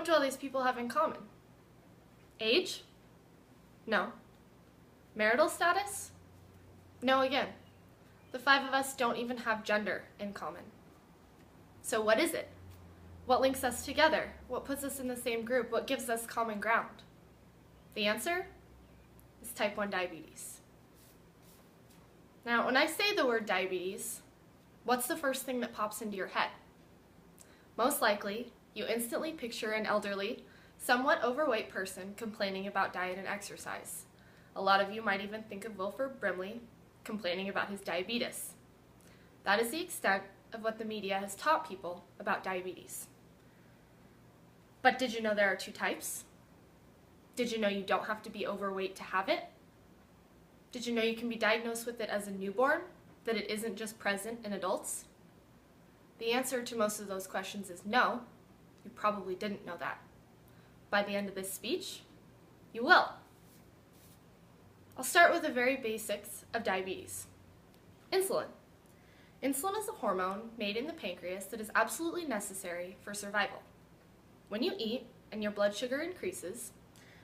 What do all these people have in common? Age? No. Marital status? No again. The 5 of us don't even have gender in common. So what is it? What links us together? What puts us in the same group? What gives us common ground? The answer is type 1 diabetes. Now, when I say the word diabetes, what's the first thing that pops into your head? Most likely, you instantly picture an elderly, somewhat overweight person complaining about diet and exercise. A lot of you might even think of Wilford Brimley complaining about his diabetes. That is the extent of what the media has taught people about diabetes. But did you know there are 2 types? Did you know you don't have to be overweight to have it? Did you know you can be diagnosed with it as a newborn, that it isn't just present in adults? The answer to most of those questions is no. You probably didn't know that. By the end of this speech, you will. I'll start with the very basics of diabetes. Insulin. Insulin is a hormone made in the pancreas that is absolutely necessary for survival. When you eat and your blood sugar increases,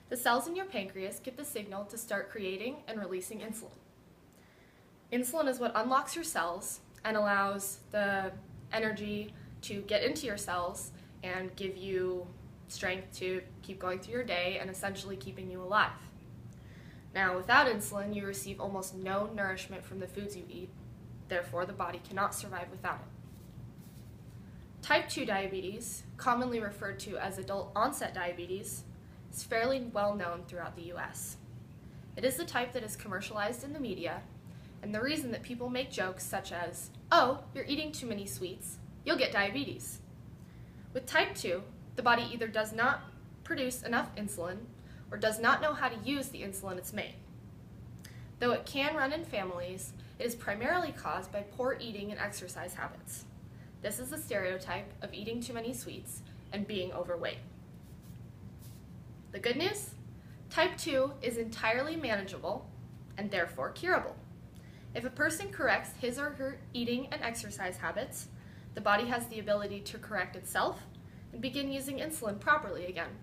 the cells in your pancreas get the signal to start creating and releasing insulin. Insulin is what unlocks your cells and allows the energy to get into your cells and give you strength to keep going through your day and essentially keeping you alive. Now, without insulin, you receive almost no nourishment from the foods you eat. Therefore, the body cannot survive without it. Type 2 diabetes, commonly referred to as adult onset diabetes, is fairly well known throughout the US. It is the type that is commercialized in the media, and the reason that people make jokes such as, "Oh, you're eating too many sweets, you'll get diabetes." With type 2, the body either does not produce enough insulin or does not know how to use the insulin it's made. Though it can run in families, it is primarily caused by poor eating and exercise habits. This is the stereotype of eating too many sweets and being overweight. The good news? Type 2 is entirely manageable and therefore curable. If a person corrects his or her eating and exercise habits, the body has the ability to correct itself and begin using insulin properly again.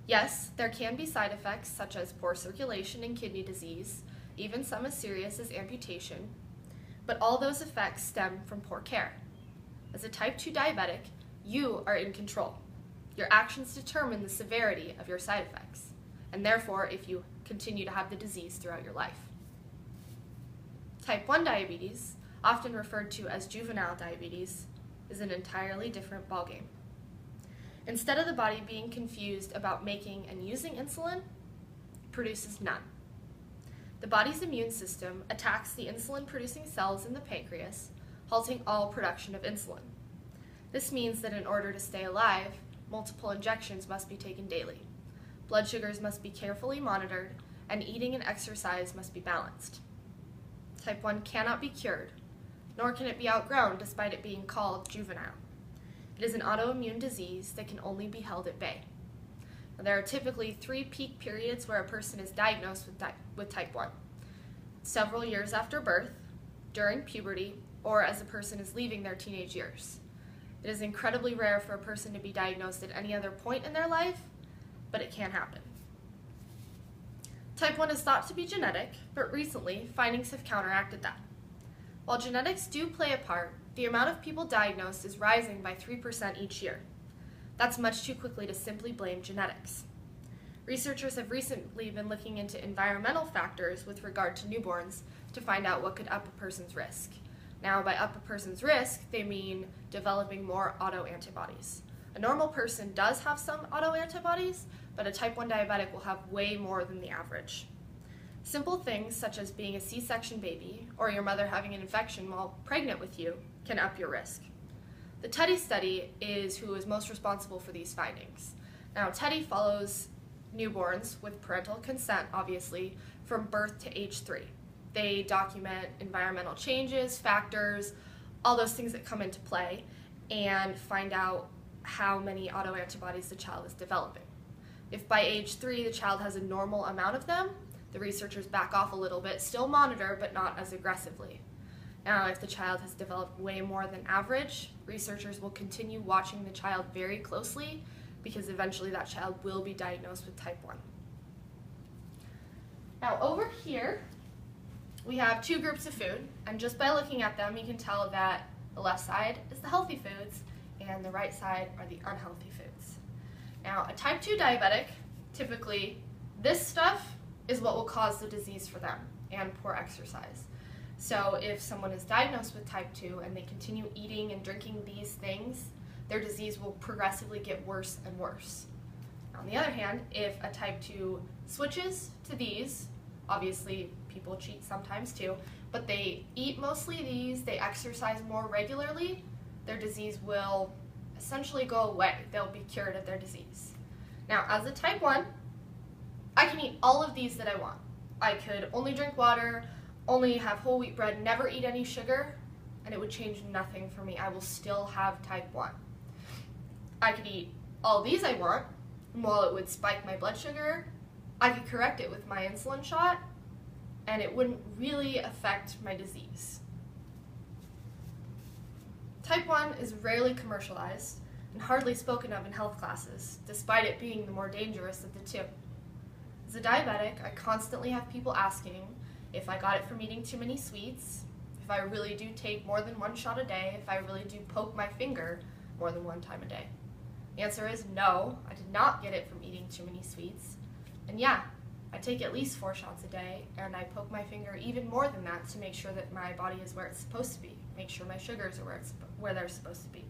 Yes, there can be side effects such as poor circulation and kidney disease, even some as serious as amputation, but all those effects stem from poor care. As a type 2 diabetic, you are in control. Your actions determine the severity of your side effects, and therefore if you continue to have the disease throughout your life. Type 1 diabetes, often referred to as juvenile diabetes, is an entirely different ballgame. Instead of the body being confused about making and using insulin, it produces none. The body's immune system attacks the insulin-producing cells in the pancreas, halting all production of insulin. This means that in order to stay alive, multiple injections must be taken daily. Blood sugars must be carefully monitored, and eating and exercise must be balanced. Type 1 cannot be cured, nor can it be outgrown despite it being called juvenile. It is an autoimmune disease that can only be held at bay. Now, there are typically 3 peak periods where a person is diagnosed with type 1. Several years after birth, during puberty, or as a person is leaving their teenage years. It is incredibly rare for a person to be diagnosed at any other point in their life, but it can happen. Type 1 is thought to be genetic, but recently findings have counteracted that. While genetics do play a part, the amount of people diagnosed is rising by 3% each year. That's much too quickly to simply blame genetics. Researchers have recently been looking into environmental factors with regard to newborns to find out what could up a person's risk. Now, by up a person's risk, they mean developing more autoantibodies. A normal person does have some autoantibodies, but a type 1 diabetic will have way more than the average. Simple things such as being a C-section baby or your mother having an infection while pregnant with you can up your risk. The TEDdy study is who is most responsible for these findings. Now, TEDdy follows newborns with parental consent, obviously, from birth to age 3. They document environmental changes, factors, all those things that come into play, and find out how many autoantibodies the child is developing. If by age 3 the child has a normal amount of them, the researchers back off a little bit, still monitor, but not as aggressively. Now, if the child has developed way more than average, researchers will continue watching the child very closely because eventually that child will be diagnosed with type 1. Now over here, we have two groups of food, and just by looking at them, you can tell that the left side is the healthy foods, and the right side are the unhealthy foods. Now, a type 2 diabetic, typically, this stuff is what will cause the disease for them, and poor exercise. So if someone is diagnosed with type 2 and they continue eating and drinking these things, their disease will progressively get worse and worse. On the other hand, if a type 2 switches to these, obviously people cheat sometimes too, but they eat mostly these, they exercise more regularly, their disease will essentially go away. They'll be cured of their disease. Now, as a type 1, I can eat all of these that I want. I could only drink water, only have whole wheat bread, never eat any sugar, and it would change nothing for me. I will still have type 1. I could eat all these I want, and while it would spike my blood sugar, I could correct it with my insulin shot, and it wouldn't really affect my disease. Type 1 is rarely commercialized and hardly spoken of in health classes, despite it being the more dangerous of the two. As a diabetic, I constantly have people asking if I got it from eating too many sweets, if I really do take more than one shot a day, if I really do poke my finger more than one time a day. The answer is no, I did not get it from eating too many sweets. And yeah, I take at least 4 shots a day, and I poke my finger even more than that to make sure that my body is where it's supposed to be, make sure my sugars are where they're supposed to be.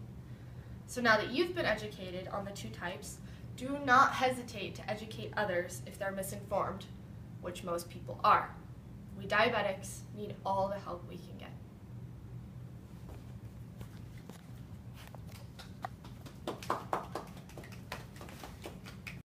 So now that you've been educated on the two types, do not hesitate to educate others if they're misinformed, which most people are. We diabetics need all the help we can get.